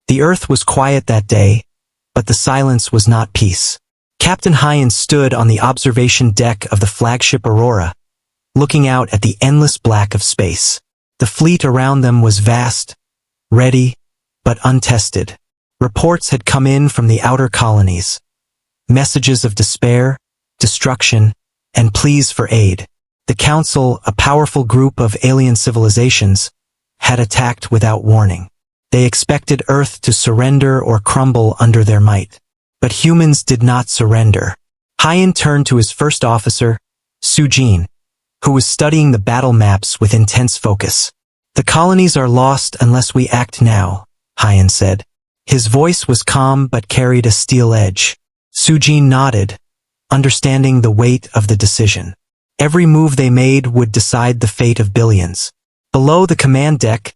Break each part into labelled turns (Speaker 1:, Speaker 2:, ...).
Speaker 1: The Earth was quiet that day, but the silence was not peace. Captain Hyan stood on the observation deck of the flagship Aurora, looking out at the endless black of space. The fleet around them was vast, ready, but untested. Reports had come in from the outer colonies. Messages of despair, destruction, and pleas for aid. The Council, a powerful group of alien civilizations, had attacked without warning. They expected Earth to surrender or crumble under their might. But humans did not surrender. Hyan turned to his first officer, Sujin, who was studying the battle maps with intense focus. "The colonies are lost unless we act now," Hyan said. His voice was calm but carried a steel edge. Sujin nodded, understanding the weight of the decision. Every move they made would decide the fate of billions. Below the command deck,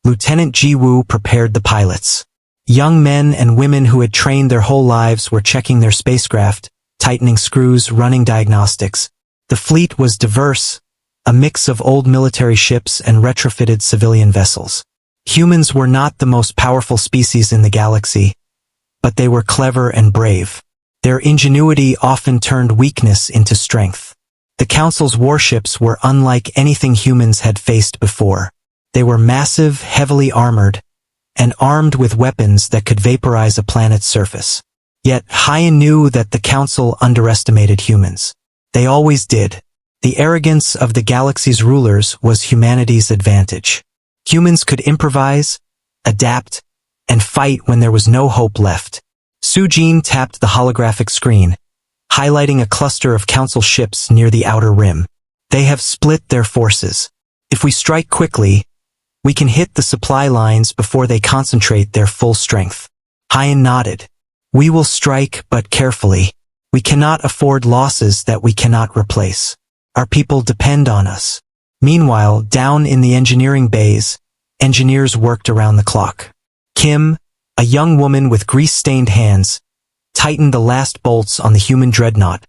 Speaker 1: Lieutenant Ji-woo prepared the pilots. Young men and women who had trained their whole lives were checking their spacecraft, tightening screws, running diagnostics. The fleet was diverse, a mix of old military ships and retrofitted civilian vessels. Humans were not the most powerful species in the galaxy, but they were clever and brave. Their ingenuity often turned weakness into strength. The Council's warships were unlike anything humans had faced before. They were massive, heavily armored, and armed with weapons that could vaporize a planet's surface. Yet Hyan knew that the Council underestimated humans. They always did. The arrogance of the galaxy's rulers was humanity's advantage. Humans could improvise, adapt, and fight when there was no hope left. Sujin tapped the holographic screen, highlighting a cluster of Council ships near the outer rim. "They have split their forces. If we strike quickly, we can hit the supply lines before they concentrate their full strength." Hyan nodded. "We will strike, but carefully. We cannot afford losses that we cannot replace. Our people depend on us." Meanwhile, down in the engineering bays, engineers worked around the clock. Kim, a young woman with grease-stained hands, tightened the last bolts on the human dreadnought,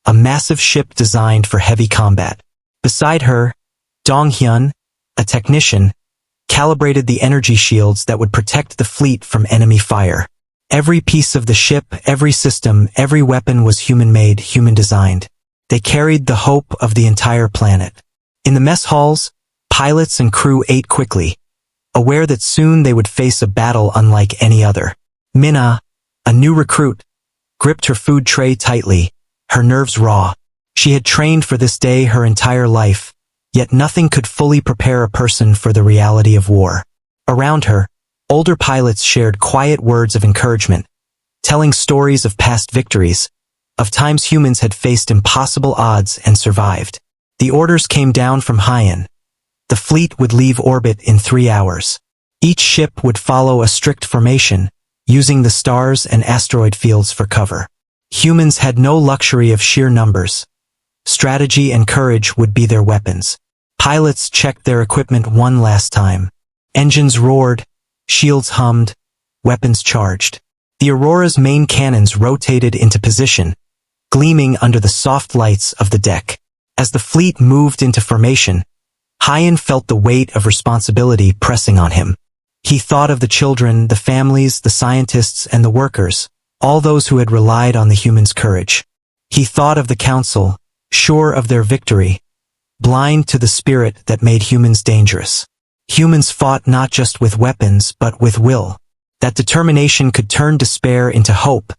Speaker 1: a massive ship designed for heavy combat. Beside her, Dong-hyun, a technician, calibrated the energy shields that would protect the fleet from enemy fire. Every piece of the ship, every system, every weapon was human-made, human-designed. They carried the hope of the entire planet. In the mess halls, pilots and crew ate quickly, aware that soon they would face a battle unlike any other. Minna, a new recruit, gripped her food tray tightly, her nerves raw. She had trained for this day her entire life, yet nothing could fully prepare a person for the reality of war. Around her, older pilots shared quiet words of encouragement, telling stories of past victories, of times humans had faced impossible odds and survived. The orders came down from Hyan. The fleet would leave orbit in 3 hours. Each ship would follow a strict formation, using the stars and asteroid fields for cover. Humans had no luxury of sheer numbers. Strategy and courage would be their weapons. Pilots checked their equipment one last time. Engines roared, shields hummed, weapons charged. The Aurora's main cannons rotated into position, gleaming under the soft lights of the deck. As the fleet moved into formation, Hyan felt the weight of responsibility pressing on him. He thought of the children, the families, the scientists, and the workers, all those who had relied on the humans' courage. He thought of the Council, sure of their victory, blind to the spirit that made humans dangerous. Humans fought not just with weapons but with will. That determination could turn despair into hope,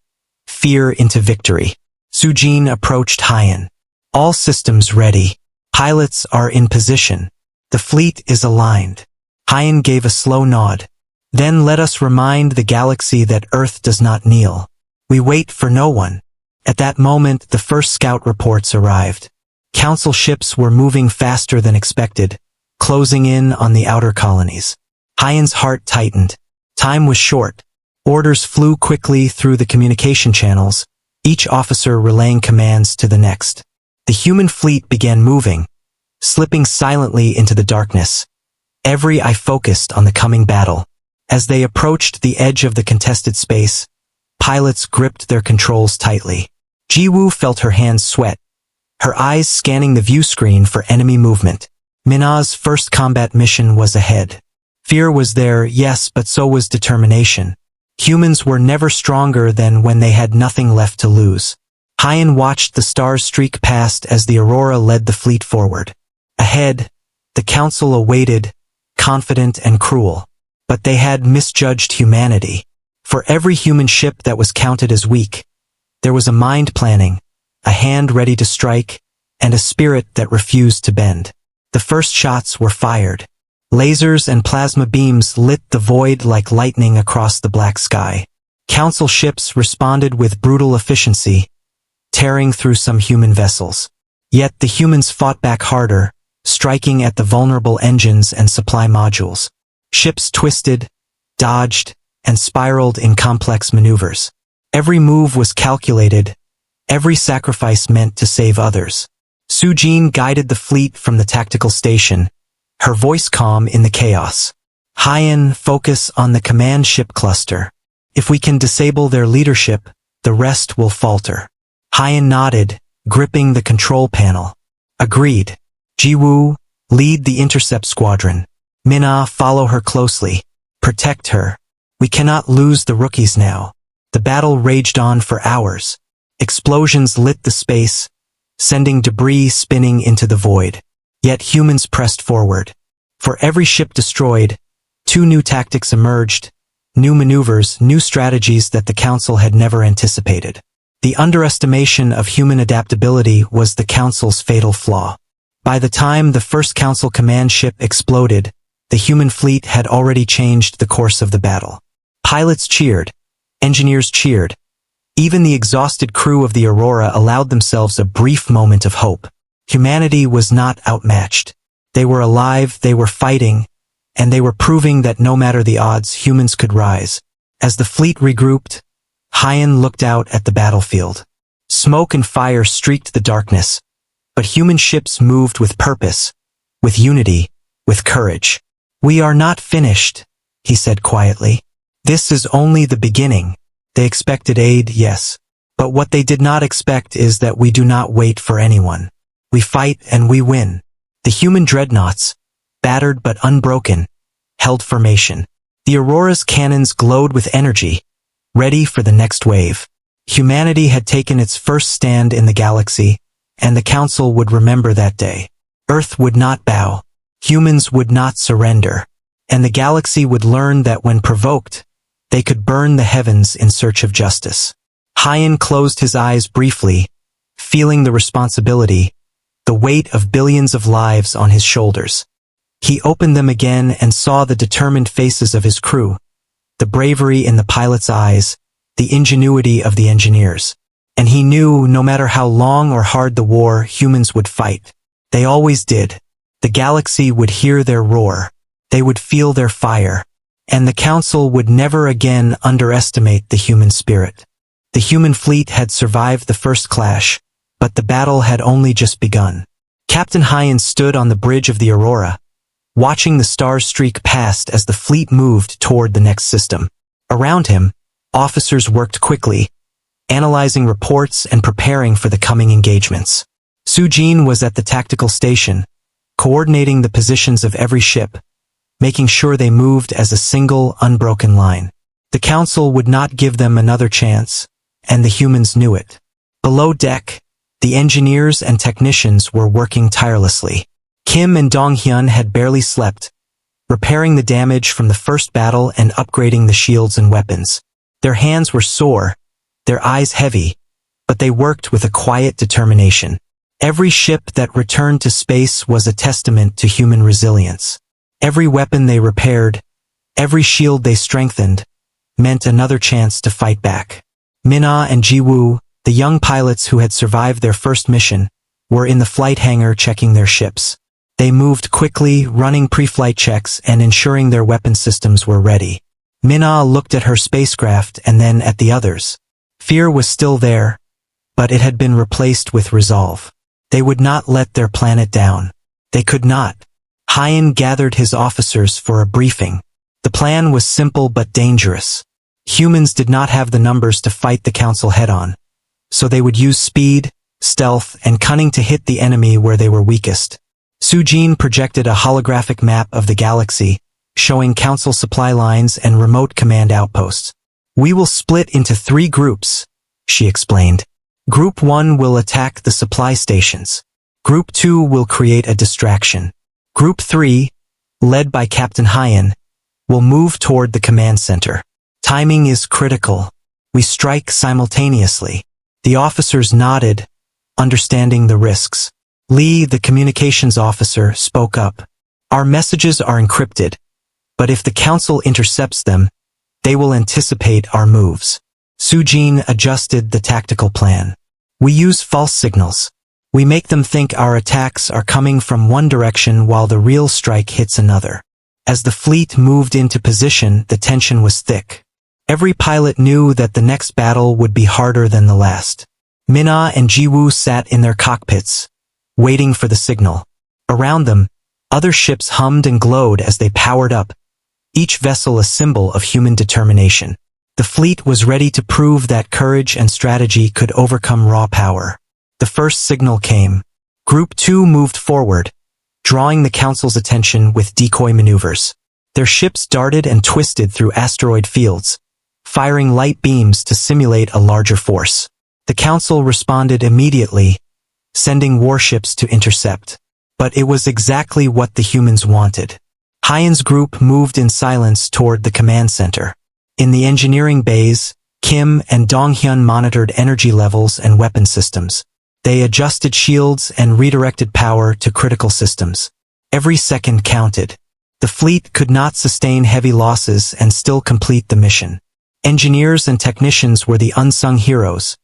Speaker 1: fear into victory. Sujin approached Hyan. "All systems ready. Pilots are in position. The fleet is aligned." Hyan gave a slow nod. "Then let us remind the galaxy that Earth does not kneel. We wait for no one." At that moment, the first scout reports arrived. Council ships were moving faster than expected, closing in on the outer colonies. Hyan's heart tightened. Time was short. Orders flew quickly through the communication channels, each officer relaying commands to the next. The human fleet began moving, slipping silently into the darkness. Every eye focused on the coming battle. As they approached the edge of the contested space, pilots gripped their controls tightly. Ji-woo felt her hands sweat, her eyes scanning the view screen for enemy movement. Minna's first combat mission was ahead. Fear was there, yes, but so was determination. Humans were never stronger than when they had nothing left to lose. Hyan watched the stars streak past as the Aurora led the fleet forward. Ahead, the Council awaited, confident and cruel. But they had misjudged humanity. For every human ship that was counted as weak, there was a mind planning, a hand ready to strike, and a spirit that refused to bend. The first shots were fired. Lasers and plasma beams lit the void like lightning across the black sky. Council ships responded with brutal efficiency, tearing through some human vessels. Yet the humans fought back harder, striking at the vulnerable engines and supply modules. Ships twisted, dodged, and spiraled in complex maneuvers. Every move was calculated, every sacrifice meant to save others. Sujin guided the fleet from the tactical station, her voice calm in the chaos. Hyan, focus on the command ship cluster. If we can disable their leadership, the rest will falter. Hyan nodded, gripping the control panel. Agreed. Jiwoo, lead the intercept squadron. Minna, follow her closely. Protect her. We cannot lose the rookies now. The battle raged on for hours. Explosions lit the space, sending debris spinning into the void. Yet humans pressed forward. For every ship destroyed, 2 new tactics emerged, new maneuvers, new strategies that the Council had never anticipated. The underestimation of human adaptability was the Council's fatal flaw. By the time the first Council command ship exploded, the human fleet had already changed the course of the battle. Pilots cheered. Engineers cheered. Even the exhausted crew of the Aurora allowed themselves a brief moment of hope. Humanity was not outmatched. They were alive, they were fighting, and they were proving that no matter the odds, humans could rise. As the fleet regrouped, Hyan looked out at the battlefield. Smoke and fire streaked the darkness, but human ships moved with purpose, with unity, with courage. We are not finished, he said quietly. This is only the beginning. They expected aid, yes. But what they did not expect is that we do not wait for anyone. We fight and we win. The human dreadnoughts, battered but unbroken, held formation. The Aurora's cannons glowed with energy, ready for the next wave. Humanity had taken its first stand in the galaxy, and the Council would remember that day. Earth would not bow. Humans would not surrender. And the galaxy would learn that when provoked, they could burn the heavens in search of justice. Hyan closed his eyes briefly, feeling the responsibility, the weight of billions of lives on his shoulders. He opened them again and saw the determined faces of his crew, the bravery in the pilots' eyes, the ingenuity of the engineers. And he knew no matter how long or hard the war, humans would fight. They always did. The galaxy would hear their roar. They would feel their fire. And the Council would never again underestimate the human spirit. The human fleet had survived the first clash, but the battle had only just begun. Captain Hyan stood on the bridge of the Aurora, watching the stars streak past as the fleet moved toward the next system. Around him, officers worked quickly, analyzing reports and preparing for the coming engagements. Sujin was at the tactical station, coordinating the positions of every ship, making sure they moved as a single, unbroken line. The Council would not give them another chance, and the humans knew it. Below deck, the engineers and technicians were working tirelessly. Kim and Donghyun had barely slept, repairing the damage from the first battle and upgrading the shields and weapons. Their hands were sore, their eyes heavy, but they worked with a quiet determination. Every ship that returned to space was a testament to human resilience. Every weapon they repaired, every shield they strengthened, meant another chance to fight back. Minna and Jiwoo, the young pilots who had survived their first mission, were in the flight hangar checking their ships. They moved quickly, running pre-flight checks and ensuring their weapon systems were ready. Minna looked at her spacecraft and then at the others. Fear was still there, but it had been replaced with resolve. They would not let their planet down. They could not. Hyan gathered his officers for a briefing. The plan was simple but dangerous. Humans did not have the numbers to fight the Council head-on, so they would use speed, stealth, and cunning to hit the enemy where they were weakest. Sujin projected a holographic map of the galaxy, showing council supply lines and remote command outposts. "We will split into 3 groups," she explained. "Group 1 will attack the supply stations. Group 2 will create a distraction. Group 3, led by Captain Hyan, will move toward the command center. Timing is critical. We strike simultaneously." The officers nodded, understanding the risks. Lee, the communications officer, spoke up. "Our messages are encrypted, but if the council intercepts them, they will anticipate our moves." Sujin adjusted the tactical plan. "We use false signals. We make them think our attacks are coming from one direction while the real strike hits another." As the fleet moved into position, the tension was thick. Every pilot knew that the next battle would be harder than the last. Mina and Jiwoo sat in their cockpits, waiting for the signal. Around them, other ships hummed and glowed as they powered up, each vessel a symbol of human determination. The fleet was ready to prove that courage and strategy could overcome raw power. The first signal came. Group 2 moved forward, drawing the council's attention with decoy maneuvers. Their ships darted and twisted through asteroid fields, firing light beams to simulate a larger force. The council responded immediately, sending warships to intercept. But it was exactly what the humans wanted. Hyan's group moved in silence toward the command center. In the engineering bays, Kim and Donghyun monitored energy levels and weapon systems. They adjusted shields and redirected power to critical systems. Every second counted. The fleet could not sustain heavy losses and still complete the mission. Engineers and technicians were the unsung heroes,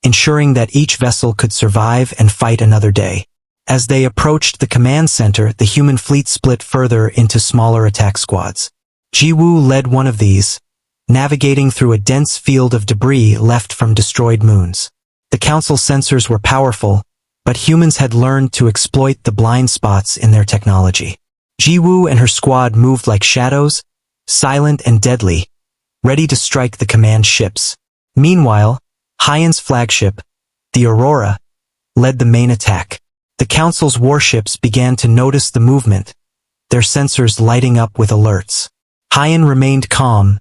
Speaker 1: ensuring that each vessel could survive and fight another day. As they approached the command center, the human fleet split further into smaller attack squads. Jiwoo led one of these, navigating through a dense field of debris left from destroyed moons. The council sensors were powerful, but humans had learned to exploit the blind spots in their technology. Jiwoo and her squad moved like shadows, silent and deadly, ready to strike the command ships. Meanwhile, Hyan's flagship, the Aurora, led the main attack. The council's warships began to notice the movement, their sensors lighting up with alerts. Hyan remained calm,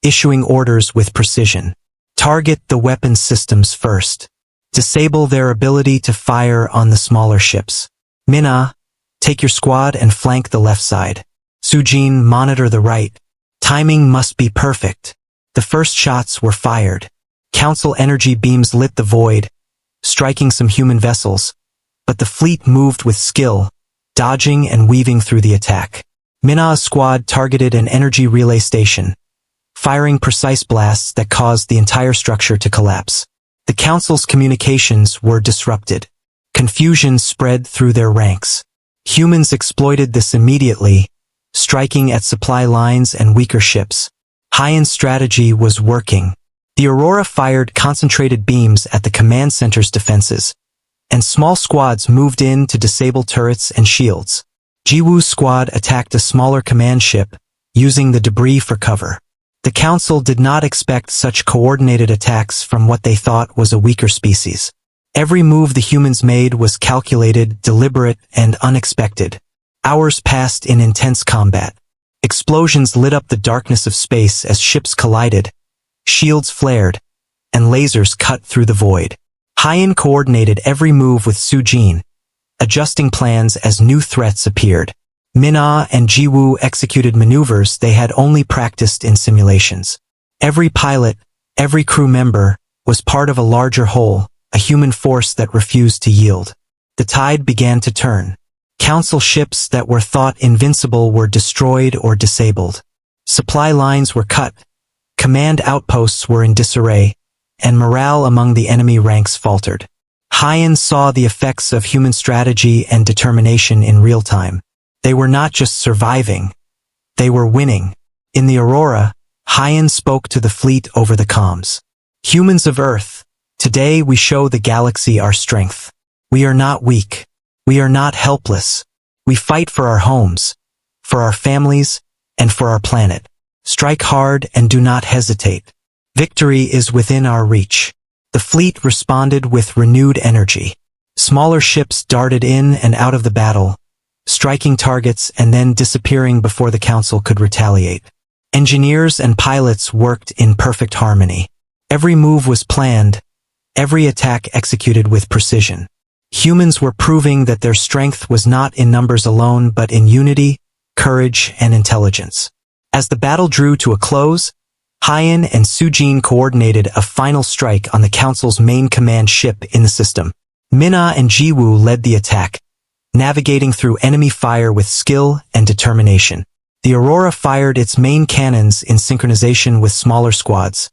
Speaker 1: issuing orders with precision. Target the weapons systems first. Disable their ability to fire on the smaller ships. Mina, take your squad and flank the left side. Sujin, monitor the right. Timing must be perfect. The first shots were fired. Council energy beams lit the void, striking some human vessels, but the fleet moved with skill, dodging and weaving through the attack. Mina's squad targeted an energy relay station, firing precise blasts that caused the entire structure to collapse. The council's communications were disrupted. Confusion spread through their ranks. Humans exploited this immediately, striking at supply lines and weaker ships. Hyan's strategy was working. The Aurora fired concentrated beams at the command center's defenses, and small squads moved in to disable turrets and shields. Jiwoo's squad attacked a smaller command ship, using the debris for cover. The council did not expect such coordinated attacks from what they thought was a weaker species. Every move the humans made was calculated, deliberate, and unexpected. Hours passed in intense combat. Explosions lit up the darkness of space as ships collided, shields flared, and lasers cut through the void. Hyan coordinated every move with Sujin, adjusting plans as new threats appeared. Mina and Jiwoo executed maneuvers they had only practiced in simulations. Every pilot, every crew member, was part of a larger whole, a human force that refused to yield. The tide began to turn. Council ships that were thought invincible were destroyed or disabled. Supply lines were cut, command outposts were in disarray, and morale among the enemy ranks faltered. Hyan saw the effects of human strategy and determination in real time. They were not just surviving, they were winning. In the Aurora, Hyan spoke to the fleet over the comms. Humans of Earth, today we show the galaxy our strength. We are not weak. We are not helpless. We fight for our homes, for our families, and for our planet. Strike hard and do not hesitate. Victory is within our reach. The fleet responded with renewed energy. Smaller ships darted in and out of the battle, striking targets and then disappearing before the Council could retaliate. Engineers and pilots worked in perfect harmony. Every move was planned, every attack executed with precision. Humans were proving that their strength was not in numbers alone but in unity, courage, and intelligence. As the battle drew to a close, Hyan and Sujin coordinated a final strike on the Council's main command ship in the system. Minna and Jiwoo led the attack, navigating through enemy fire with skill and determination. The Aurora fired its main cannons in synchronization with smaller squads,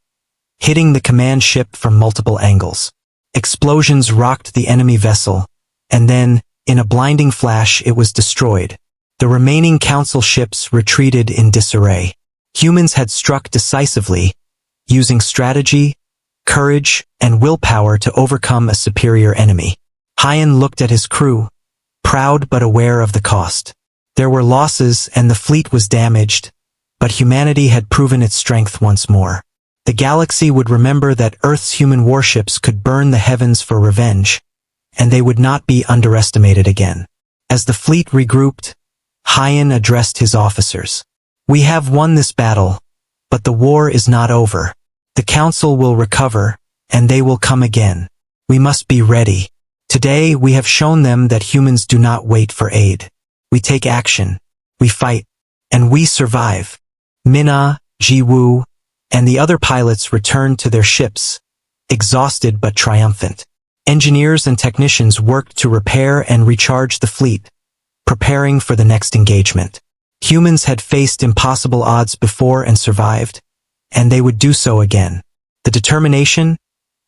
Speaker 1: hitting the command ship from multiple angles. Explosions rocked the enemy vessel, and then, in a blinding flash, it was destroyed. The remaining Council ships retreated in disarray. Humans had struck decisively, using strategy, courage, and willpower to overcome a superior enemy. Hyan looked at his crew, proud but aware of the cost. There were losses and the fleet was damaged, but humanity had proven its strength once more. The galaxy would remember that Earth's human warships could burn the heavens for revenge, and they would not be underestimated again. As the fleet regrouped, Hyan addressed his officers. "We have won this battle, but the war is not over. The Council will recover, and they will come again. We must be ready. Today we have shown them that humans do not wait for aid. We take action, we fight, and we survive." Minna, Jiwoo, and the other pilots returned to their ships, exhausted but triumphant. Engineers and technicians worked to repair and recharge the fleet, preparing for the next engagement. Humans had faced impossible odds before and survived, and they would do so again. The determination,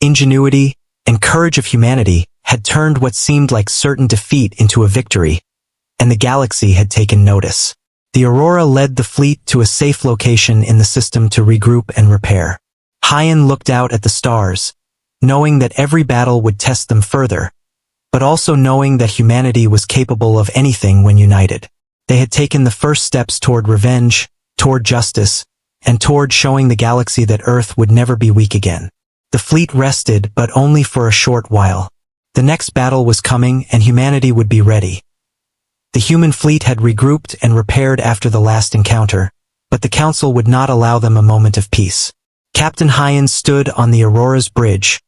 Speaker 1: ingenuity, and courage of humanity had turned what seemed like certain defeat into a victory, and the galaxy had taken notice. The Aurora led the fleet to a safe location in the system to regroup and repair. Hyan looked out at the stars, knowing that every battle would test them further, but also knowing that humanity was capable of anything when united. They had taken the first steps toward revenge, toward justice, and toward showing the galaxy that Earth would never be weak again. The fleet rested, but only for a short while. The next battle was coming, and humanity would be ready. The human fleet had regrouped and repaired after the last encounter, but the Council would not allow them a moment of peace. Captain Hyan stood on the Aurora's bridge,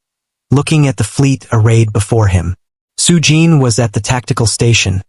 Speaker 1: looking at the fleet arrayed before him. Sujin was at the tactical station,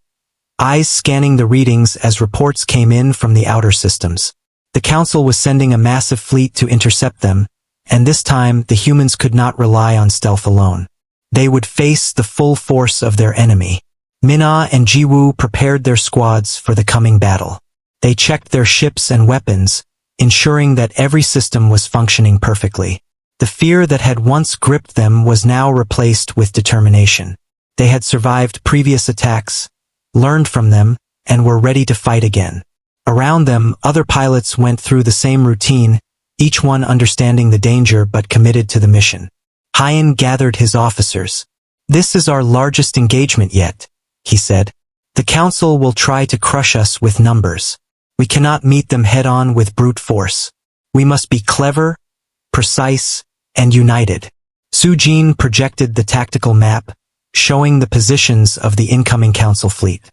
Speaker 1: eyes scanning the readings as reports came in from the outer systems. The Council was sending a massive fleet to intercept them, and this time the humans could not rely on stealth alone. They would face the full force of their enemy. Minna and Jiwoo prepared their squads for the coming battle. They checked their ships and weapons, ensuring that every system was functioning perfectly. The fear that had once gripped them was now replaced with determination. They had survived previous attacks, learned from them, and were ready to fight again. Around them, other pilots went through the same routine, each one understanding the danger but committed to the mission. Hyan gathered his officers. "This is our largest engagement yet," he said. "The Council will try to crush us with numbers. We cannot meet them head-on with brute force. We must be clever, precise, and united." Sujin projected the tactical map, showing the positions of the incoming Council fleet.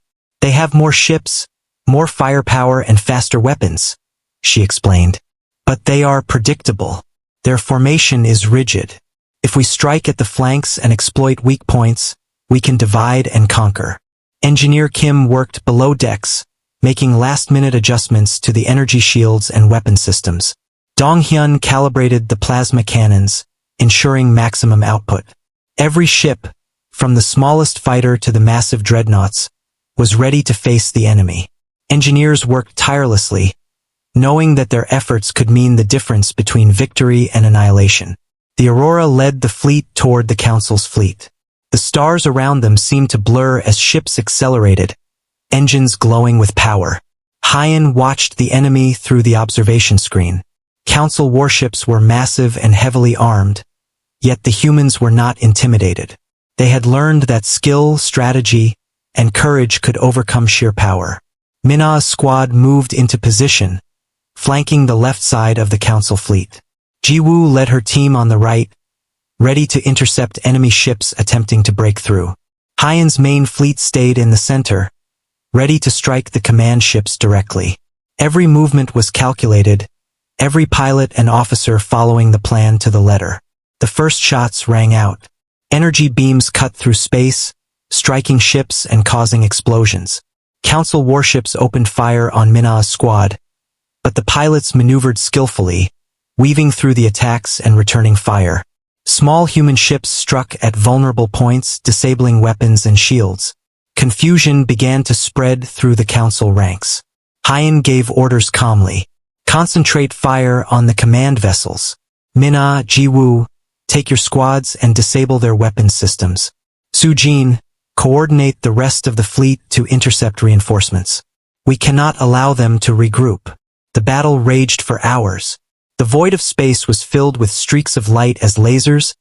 Speaker 1: "They have more ships, more firepower, and faster weapons," she explained. "But they are predictable. Their formation is rigid. If we strike at the flanks and exploit weak points, we can divide and conquer." Engineer Kim worked below decks, making last-minute adjustments to the energy shields and weapon systems. Donghyun calibrated the plasma cannons, ensuring maximum output. Every ship, from the smallest fighter to the massive dreadnoughts, was ready to face the enemy. Engineers worked tirelessly, knowing that their efforts could mean the difference between victory and annihilation. The Aurora led the fleet toward the Council's fleet. The stars around them seemed to blur as ships accelerated, engines glowing with power. Hyan watched the enemy through the observation screen. Council warships were massive and heavily armed, yet the humans were not intimidated. They had learned that skill, strategy, and courage could overcome sheer power. Minna's squad moved into position, flanking the left side of the Council fleet. Jiwoo led her team on the right, ready to intercept enemy ships attempting to break through. Hyan's main fleet stayed in the center, ready to strike the command ships directly. Every movement was calculated, every pilot and officer following the plan to the letter. The first shots rang out. Energy beams cut through space, striking ships and causing explosions. Council warships opened fire on Mina's squad, but the pilots maneuvered skillfully, weaving through the attacks and returning fire. Small human ships struck at vulnerable points, disabling weapons and shields. Confusion began to spread through the council ranks. Hyen gave orders calmly. Concentrate fire on the command vessels. Mina, Jiwoo, take your squads and disable their weapons systems. Sujin, coordinate the rest of the fleet to intercept reinforcements. We cannot allow them to regroup. The battle raged for hours. The void of space was filled with streaks of light as lasers,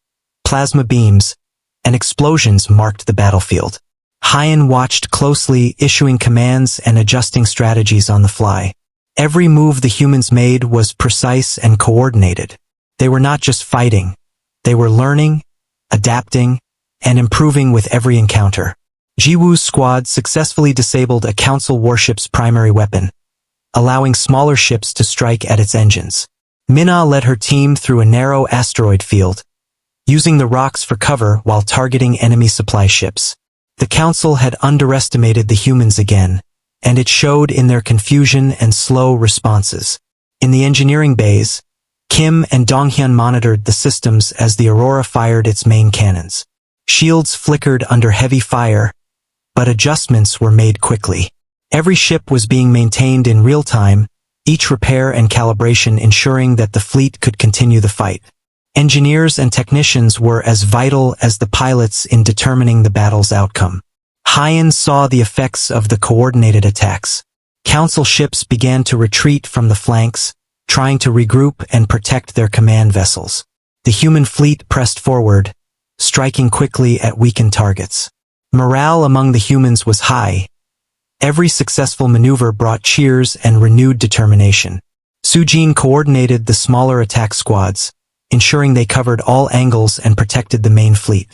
Speaker 1: plasma beams, and explosions marked the battlefield. Hyen watched closely, issuing commands and adjusting strategies on the fly. Every move the humans made was precise and coordinated. They were not just fighting. They were learning, adapting, and improving with every encounter. Jiwoo's squad successfully disabled a council warship's primary weapon, allowing smaller ships to strike at its engines. Mina led her team through a narrow asteroid field, using the rocks for cover while targeting enemy supply ships. The council had underestimated the humans again, and it showed in their confusion and slow responses. In the engineering bays, Kim and Donghyun monitored the systems as the Aurora fired its main cannons. Shields flickered under heavy fire, but adjustments were made quickly. Every ship was being maintained in real time, each repair and calibration ensuring that the fleet could continue the fight. Engineers and technicians were as vital as the pilots in determining the battle's outcome. Hyen saw the effects of the coordinated attacks. Council ships began to retreat from the flanks, trying to regroup and protect their command vessels. The human fleet pressed forward, striking quickly at weakened targets. Morale among the humans was high. Every successful maneuver brought cheers and renewed determination. Sujin coordinated the smaller attack squads, ensuring they covered all angles and protected the main fleet.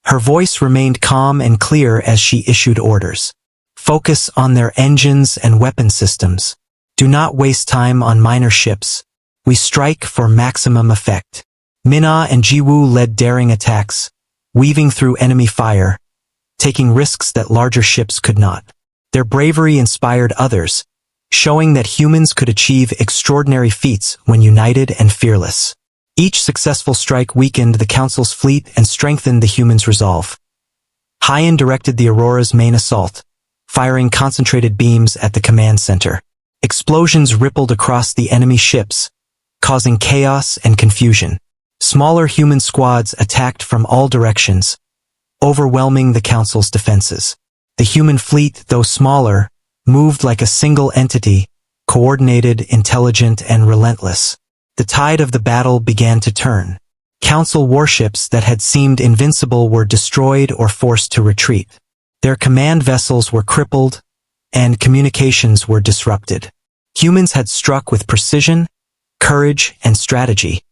Speaker 1: Her voice remained calm and clear as she issued orders. Focus on their engines and weapon systems. Do not waste time on minor ships. We strike for maximum effect. Mina and Jiwoo led daring attacks, weaving through enemy fire, taking risks that larger ships could not. Their bravery inspired others, showing that humans could achieve extraordinary feats when united and fearless. Each successful strike weakened the Council's fleet and strengthened the humans' resolve. Hyen directed the Aurora's main assault, firing concentrated beams at the command center. Explosions rippled across the enemy ships, causing chaos and confusion. Smaller human squads attacked from all directions, overwhelming the Council's defenses. The human fleet, though smaller, moved like a single entity, coordinated, intelligent, and relentless. The tide of the battle began to turn. Council warships that had seemed invincible were destroyed or forced to retreat. Their command vessels were crippled, and communications were disrupted. Humans had struck with precision, courage, and strategy,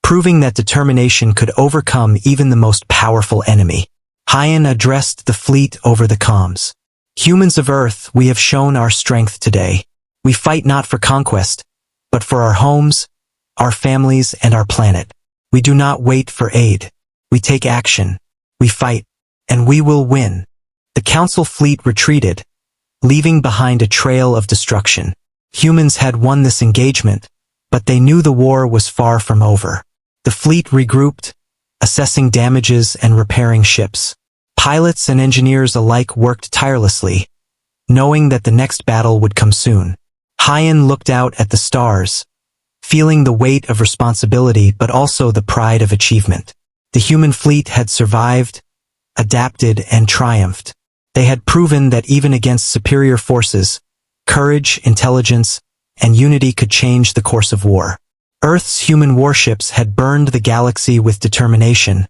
Speaker 1: proving that determination could overcome even the most powerful enemy. Hyen addressed the fleet over the comms. Humans of Earth, we have shown our strength today. We fight not for conquest, but for our homes, our families, and our planet. We do not wait for aid. We take action. We fight, and we will win. The Council fleet retreated, leaving behind a trail of destruction. Humans had won this engagement, but they knew the war was far from over. The fleet regrouped, assessing damages and repairing ships. Pilots and engineers alike worked tirelessly, knowing that the next battle would come soon. Hyen looked out at the stars, feeling the weight of responsibility but also the pride of achievement. The human fleet had survived, adapted, and triumphed. They had proven that even against superior forces, courage, intelligence, and unity could change the course of war. Earth's human warships had burned the galaxy with determination,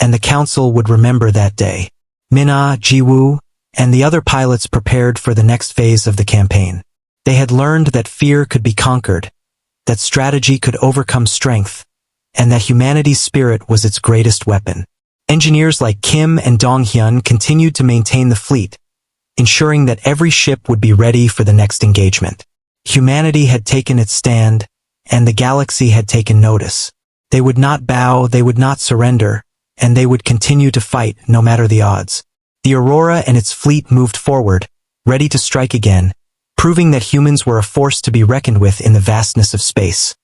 Speaker 1: and the Council would remember that day. Mina, Jiwoo, and the other pilots prepared for the next phase of the campaign. They had learned that fear could be conquered, that strategy could overcome strength, and that humanity's spirit was its greatest weapon. Engineers like Kim and Donghyun continued to maintain the fleet, ensuring that every ship would be ready for the next engagement. Humanity had taken its stand, and the galaxy had taken notice. They would not bow, they would not surrender, and they would continue to fight no matter the odds. The Aurora and its fleet moved forward, ready to strike again, proving that humans were a force to be reckoned with in the vastness of space.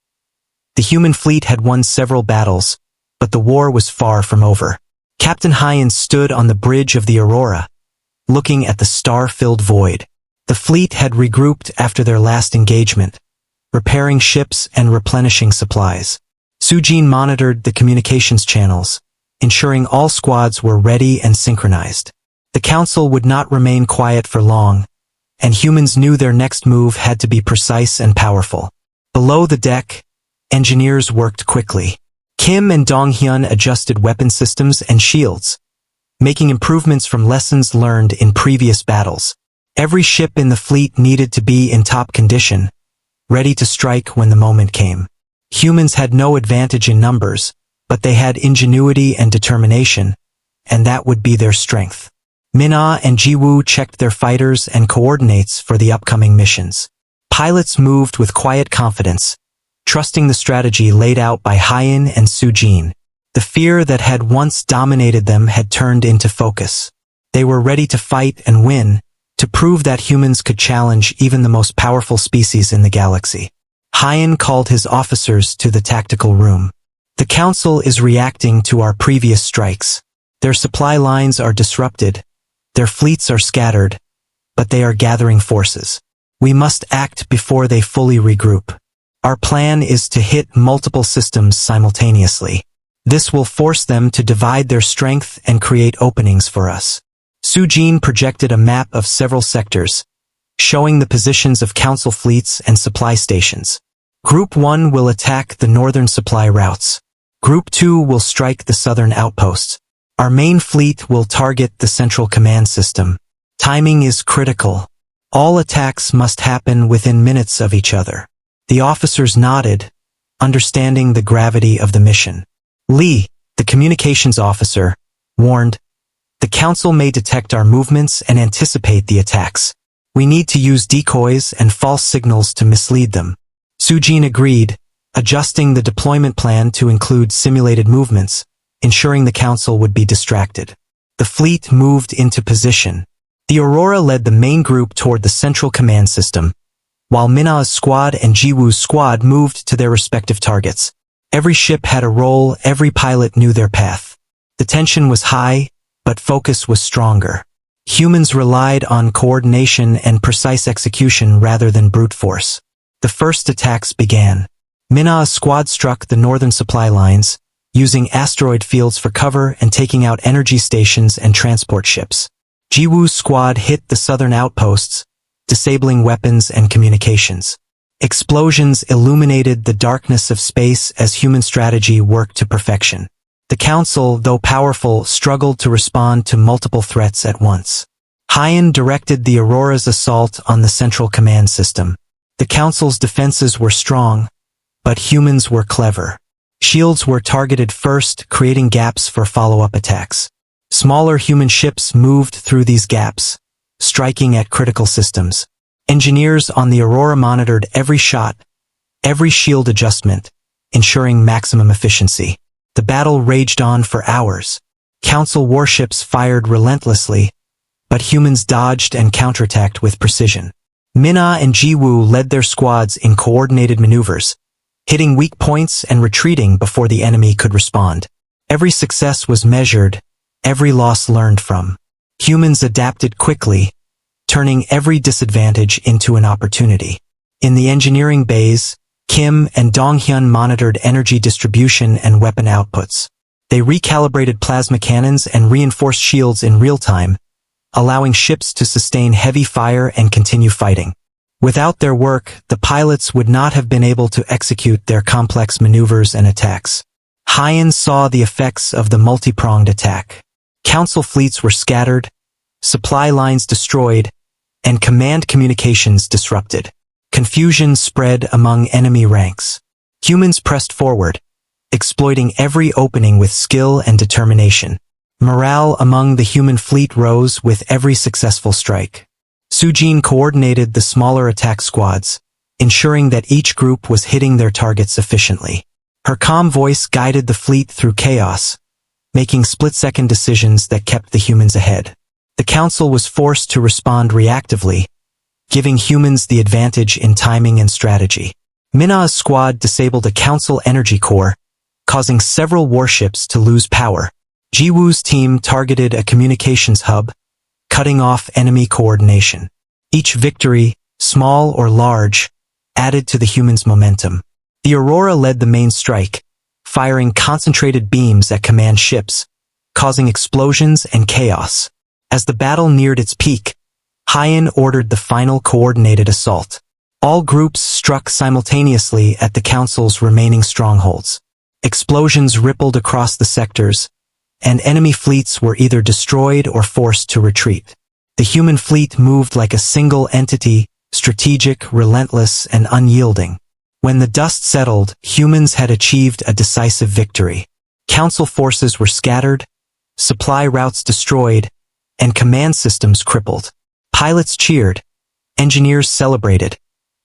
Speaker 1: The human fleet had won several battles, but the war was far from over. Captain Hyan stood on the bridge of the Aurora, looking at the star-filled void. The fleet had regrouped after their last engagement, repairing ships and replenishing supplies. Sujin monitored the communications channels, ensuring all squads were ready and synchronized. The council would not remain quiet for long, and humans knew their next move had to be precise and powerful. Below the deck, engineers worked quickly. Kim and Donghyun adjusted weapon systems and shields, making improvements from lessons learned in previous battles. Every ship in the fleet needed to be in top condition, ready to strike when the moment came. Humans had no advantage in numbers, but they had ingenuity and determination, and that would be their strength. Mina and Jiwoo checked their fighters and coordinates for the upcoming missions. Pilots moved with quiet confidence, trusting the strategy laid out by Hyan and Sujin. The fear that had once dominated them had turned into focus. They were ready to fight and win, to prove that humans could challenge even the most powerful species in the galaxy. Hyan called his officers to the tactical room. The council is reacting to our previous strikes. Their supply lines are disrupted, their fleets are scattered, but they are gathering forces. We must act before they fully regroup. Our plan is to hit multiple systems simultaneously. This will force them to divide their strength and create openings for us. Sujin projected a map of several sectors, showing the positions of council fleets and supply stations. Group 1 will attack the northern supply routes. Group 2 will strike the southern outposts. Our main fleet will target the central command system. Timing is critical. All attacks must happen within minutes of each other. The officers nodded, understanding the gravity of the mission. Lee, the communications officer, warned, "The council may detect our movements and anticipate the attacks. We need to use decoys and false signals to mislead them." Sujin agreed, adjusting the deployment plan to include simulated movements, ensuring the council would be distracted. The fleet moved into position. The Aurora led the main group toward the central command system, while Mina's squad and Jiwoo's squad moved to their respective targets. Every ship had a role, every pilot knew their path. The tension was high, but focus was stronger. Humans relied on coordination and precise execution rather than brute force. The first attacks began. Mina's squad struck the northern supply lines, using asteroid fields for cover and taking out energy stations and transport ships. Jiwoo's squad hit the southern outposts, disabling weapons and communications. Explosions illuminated the darkness of space as human strategy worked to perfection. The council, though powerful, struggled to respond to multiple threats at once. Hyan directed the Aurora's assault on the central command system. The council's defenses were strong, but humans were clever. Shields were targeted first, creating gaps for follow-up attacks. Smaller human ships moved through these gaps, striking at critical systems. Engineers on the Aurora monitored every shot, every shield adjustment, ensuring maximum efficiency. The battle raged on for hours. Council warships fired relentlessly, but humans dodged and counterattacked with precision. Mina and Jiwoo led their squads in coordinated maneuvers, hitting weak points and retreating before the enemy could respond. Every success was measured, every loss learned from. Humans adapted quickly, turning every disadvantage into an opportunity. In the engineering bays, Kim and Donghyun monitored energy distribution and weapon outputs. They recalibrated plasma cannons and reinforced shields in real time, allowing ships to sustain heavy fire and continue fighting. Without their work, the pilots would not have been able to execute their complex maneuvers and attacks. Hyan saw the effects of the multi-pronged attack. Council fleets were scattered, supply lines destroyed, and command communications disrupted. Confusion spread among enemy ranks. Humans pressed forward, exploiting every opening with skill and determination. Morale among the human fleet rose with every successful strike. Sujin coordinated the smaller attack squads, ensuring that each group was hitting their targets efficiently. Her calm voice guided the fleet through chaos, making split-second decisions that kept the humans ahead. The Council was forced to respond reactively, giving humans the advantage in timing and strategy. Minna's squad disabled a Council energy core, causing several warships to lose power. Jiwoo's team targeted a communications hub, cutting off enemy coordination. Each victory, small or large, added to the humans' momentum. The Aurora led the main strike, firing concentrated beams at command ships, causing explosions and chaos. As the battle neared its peak, Hyen ordered the final coordinated assault. All groups struck simultaneously at the Council's remaining strongholds. Explosions rippled across the sectors, and enemy fleets were either destroyed or forced to retreat. The human fleet moved like a single entity, strategic, relentless, and unyielding. When the dust settled, humans had achieved a decisive victory. Council forces were scattered, supply routes destroyed, and command systems crippled. Pilots cheered, engineers celebrated,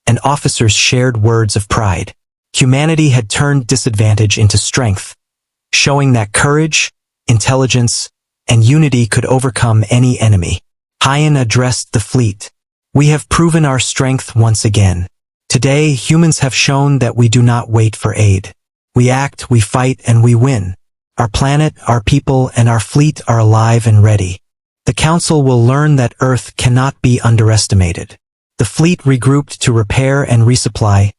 Speaker 1: and officers shared words of pride. Humanity had turned disadvantage into strength, showing that courage, intelligence, and unity could overcome any enemy. Hyen addressed the fleet. "We have proven our strength once again. Today, humans have shown that we do not wait for aid. We act, we fight, and we win. Our planet, our people, and our fleet are alive and ready. The Council will learn that Earth cannot be underestimated." The fleet regrouped to repair and resupply,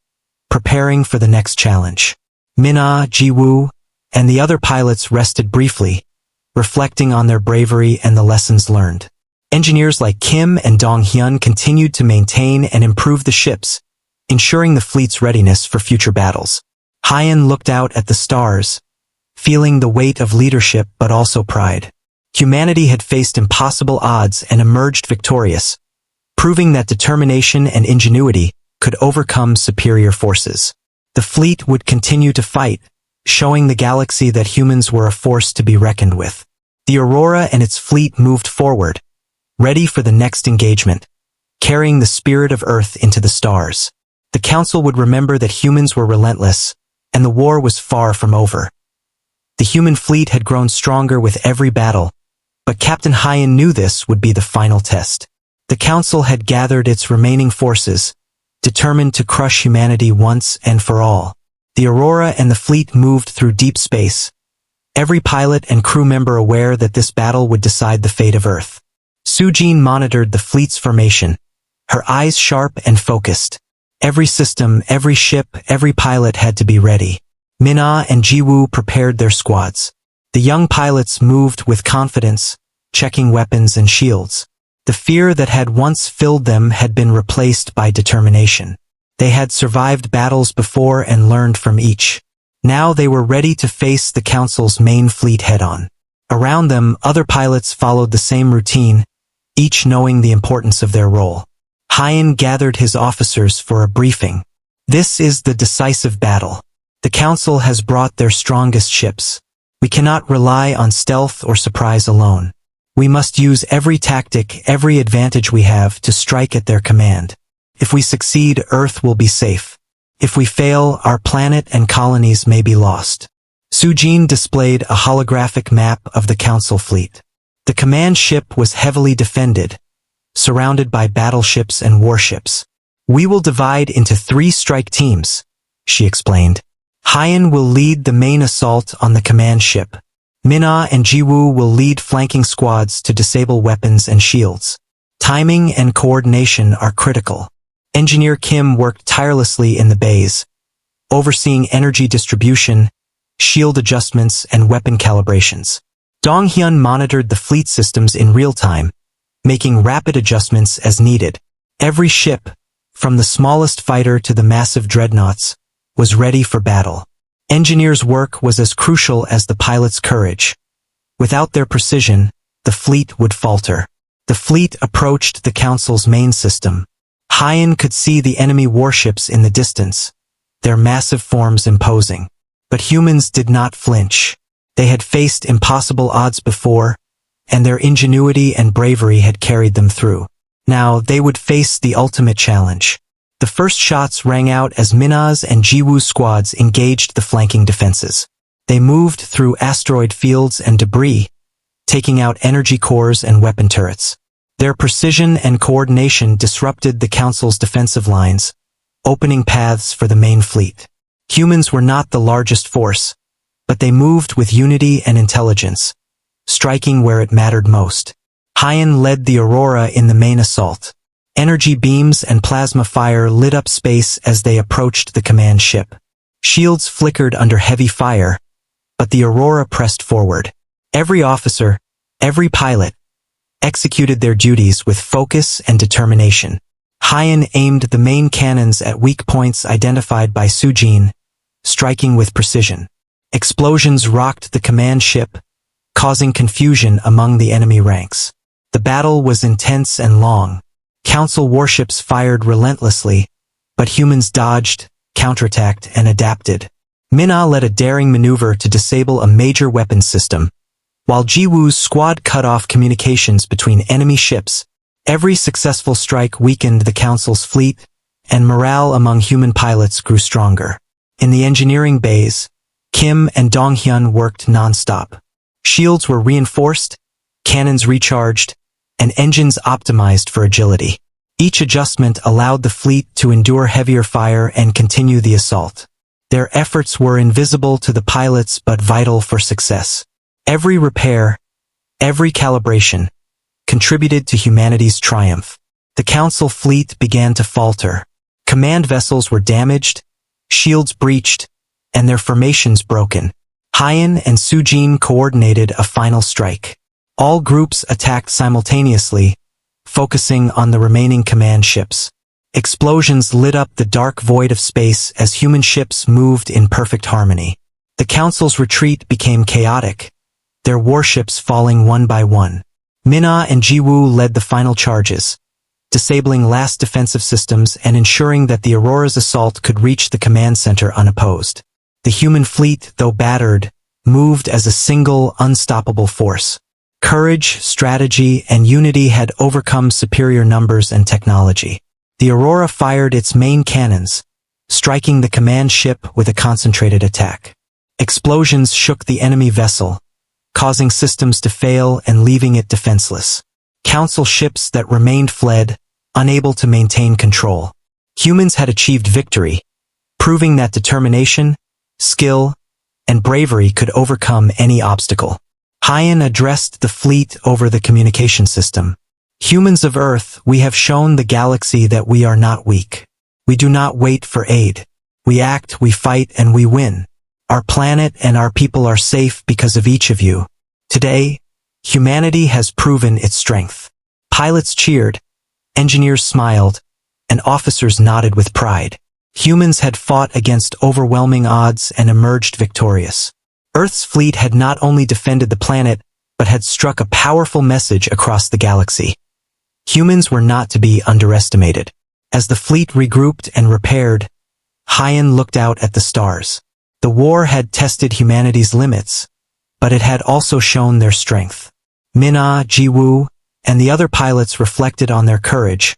Speaker 1: preparing for the next challenge. Minna, Jiwoo, and the other pilots rested briefly, reflecting on their bravery and the lessons learned. Engineers like Kim and Dong-hyun continued to maintain and improve the ships, ensuring the fleet's readiness for future battles. Hyen looked out at the stars, feeling the weight of leadership but also pride. Humanity had faced impossible odds and emerged victorious, proving that determination and ingenuity could overcome superior forces. The fleet would continue to fight, showing the galaxy that humans were a force to be reckoned with. The Aurora and its fleet moved forward, ready for the next engagement, carrying the spirit of Earth into the stars. The Council would remember that humans were relentless, and the war was far from over. The human fleet had grown stronger with every battle, but Captain Hyen knew this would be the final test. The Council had gathered its remaining forces, determined to crush humanity once and for all. The Aurora and the fleet moved through deep space, every pilot and crew member aware that this battle would decide the fate of Earth. Sujin monitored the fleet's formation, her eyes sharp and focused. Every system, every ship, every pilot had to be ready. Minna and Jiwoo prepared their squads. The young pilots moved with confidence, checking weapons and shields. The fear that had once filled them had been replaced by determination. They had survived battles before and learned from each. Now they were ready to face the Council's main fleet head-on. Around them, other pilots followed the same routine, each knowing the importance of their role. Hyen gathered his officers for a briefing. "This is the decisive battle. The Council has brought their strongest ships. We cannot rely on stealth or surprise alone. We must use every tactic, every advantage we have to strike at their command. If we succeed, Earth will be safe. If we fail, our planet and colonies may be lost." Sujin displayed a holographic map of the Council fleet. The command ship was heavily defended, surrounded by battleships and warships. "We will divide into 3 strike teams," she explained. Hyen will lead the main assault on the command ship. Minna and Jiwoo will lead flanking squads to disable weapons and shields. Timing and coordination are critical. Engineer Kim worked tirelessly in the bays, overseeing energy distribution, shield adjustments, and weapon calibrations. Dong-hyun monitored the fleet systems in real time, making rapid adjustments as needed. Every ship, from the smallest fighter to the massive dreadnoughts, was ready for battle. Engineers' work was as crucial as the pilots' courage. Without their precision, the fleet would falter. The fleet approached the Council's main system. Hyen could see the enemy warships in the distance, their massive forms imposing. But humans did not flinch. They had faced impossible odds before, and their ingenuity and bravery had carried them through. Now they would face the ultimate challenge. The first shots rang out as Minna's and Jiwoo's squads engaged the flanking defenses. They moved through asteroid fields and debris, taking out energy cores and weapon turrets. Their precision and coordination disrupted the Council's defensive lines, opening paths for the main fleet. Humans were not the largest force, but they moved with unity and intelligence, striking where it mattered most. Hyan led the Aurora in the main assault. Energy beams and plasma fire lit up space as they approached the command ship. Shields flickered under heavy fire, but the Aurora pressed forward. Every officer, every pilot, executed their duties with focus and determination. Hyan aimed the main cannons at weak points identified by Sujin, striking with precision. Explosions rocked the command ship, causing confusion among the enemy ranks. The battle was intense and long. Council warships fired relentlessly, but humans dodged, counterattacked, and adapted. Minna led a daring maneuver to disable a major weapons system, while Jiwoo's squad cut off communications between enemy ships. Every successful strike weakened the Council's fleet, and morale among human pilots grew stronger. In the engineering bays, Kim and Donghyun worked non-stop. Shields were reinforced, cannons recharged, and engines optimized for agility. Each adjustment allowed the fleet to endure heavier fire and continue the assault. Their efforts were invisible to the pilots but vital for success. Every repair, every calibration, contributed to humanity's triumph. The Council fleet began to falter. Command vessels were damaged, shields breached, and their formations broken. Hyan and Sujin coordinated a final strike. All groups attacked simultaneously, focusing on the remaining command ships. Explosions lit up the dark void of space as human ships moved in perfect harmony. The Council's retreat became chaotic, their warships falling one by one. Minna and Jiwoo led the final charges, disabling last defensive systems and ensuring that the Aurora's assault could reach the command center unopposed. The human fleet, though battered, moved as a single, unstoppable force. Courage, strategy, and unity had overcome superior numbers and technology. The Aurora fired its main cannons, striking the command ship with a concentrated attack. Explosions shook the enemy vessel, causing systems to fail and leaving it defenseless. Council ships that remained fled, unable to maintain control. Humans had achieved victory, proving that determination, skill, and bravery could overcome any obstacle. Hyan addressed the fleet over the communication system. Humans of Earth, we have shown the galaxy that we are not weak. We do not wait for aid. We act, we fight, and we win. Our planet and our people are safe because of each of you. Today, humanity has proven its strength. Pilots cheered, engineers smiled, and officers nodded with pride. Humans had fought against overwhelming odds and emerged victorious. Earth's fleet had not only defended the planet, but had struck a powerful message across the galaxy. Humans were not to be underestimated. As the fleet regrouped and repaired, Hyan looked out at the stars. The war had tested humanity's limits, but it had also shown their strength. Minna, Jiwoo, and the other pilots reflected on their courage,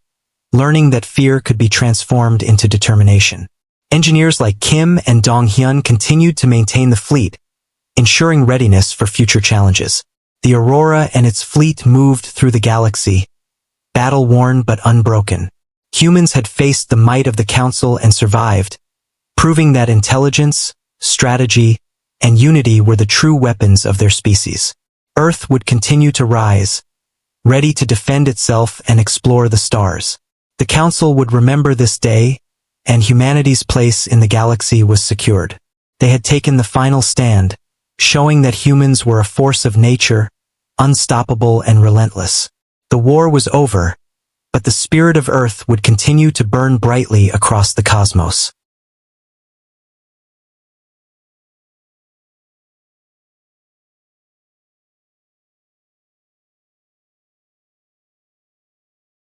Speaker 1: learning that fear could be transformed into determination. Engineers like Kim and Donghyun continued to maintain the fleet, ensuring readiness for future challenges. The Aurora and its fleet moved through the galaxy, battle-worn but unbroken. Humans had faced the might of the Council and survived, proving that intelligence, strategy, and unity were the true weapons of their species. Earth would continue to rise, ready to defend itself and explore the stars. The Council would remember this day, and humanity's place in the galaxy was secured. They had taken the final stand, showing that humans were a force of nature, unstoppable and relentless. The war was over, but the spirit of Earth would continue to burn brightly across the cosmos.